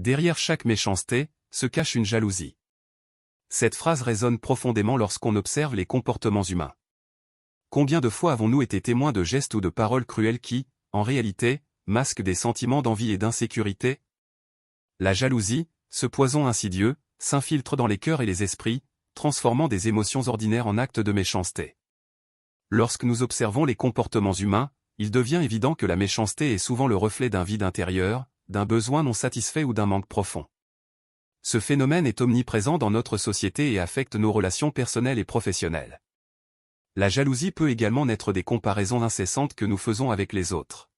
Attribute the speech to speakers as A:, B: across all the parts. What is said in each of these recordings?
A: Derrière chaque méchanceté, se cache une jalousie. Cette phrase résonne profondément lorsqu'on observe les comportements humains. Combien de fois avons-nous été témoins de gestes ou de paroles cruelles qui, en réalité, masquent des sentiments d'envie et d'insécurité? La jalousie, ce poison insidieux, s'infiltre dans les cœurs et les esprits, transformant des émotions ordinaires en actes de méchanceté. Lorsque nous observons les comportements humains, il devient évident que la méchanceté est souvent le reflet d'un vide intérieur, d'un besoin non satisfait ou d'un manque profond. Ce phénomène est omniprésent dans notre société et affecte nos relations personnelles et professionnelles. La jalousie peut également naître des comparaisons incessantes que nous faisons avec les autres.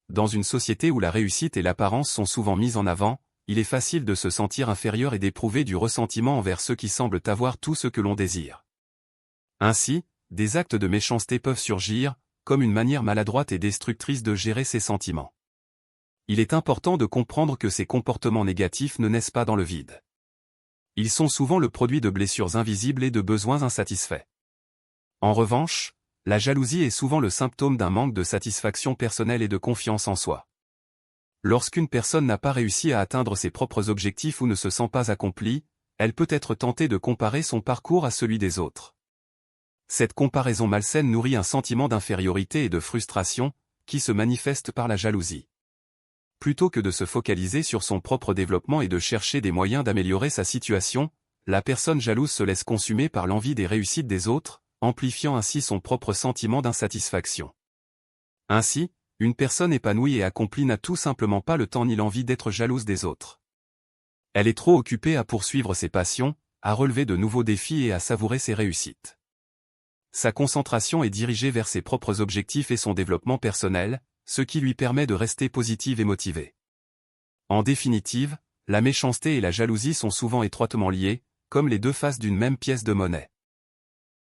A: Dans une société où la réussite et l'apparence sont souvent mises en avant, il est facile de se sentir inférieur et d'éprouver du ressentiment envers ceux qui semblent avoir tout ce que l'on désire. Ainsi, des actes de méchanceté peuvent surgir, comme une manière maladroite et destructrice de gérer ses sentiments. Il est important de comprendre que ces comportements négatifs ne naissent pas dans le vide. Ils sont souvent le produit de blessures invisibles et de besoins insatisfaits. En revanche, la jalousie est souvent le symptôme d'un manque de satisfaction personnelle et de confiance en soi. Lorsqu'une personne n'a pas réussi à atteindre ses propres objectifs ou ne se sent pas accomplie, elle peut être tentée de comparer son parcours à celui des autres. Cette comparaison malsaine nourrit un sentiment d'infériorité et de frustration, qui se manifeste par la jalousie. Plutôt que de se focaliser sur son propre développement et de chercher des moyens d'améliorer sa situation, la personne jalouse se laisse consumer par l'envie des réussites des autres, amplifiant ainsi son propre sentiment d'insatisfaction. Ainsi, une personne épanouie et accomplie n'a tout simplement pas le temps ni l'envie d'être jalouse des autres. Elle est trop occupée à poursuivre ses passions, à relever de nouveaux défis et à savourer ses réussites. Sa concentration est dirigée vers ses propres objectifs et son développement personnel, ce qui lui permet de rester positive et motivée. En définitive, la méchanceté et la jalousie sont souvent étroitement liées, comme les deux faces d'une même pièce de monnaie.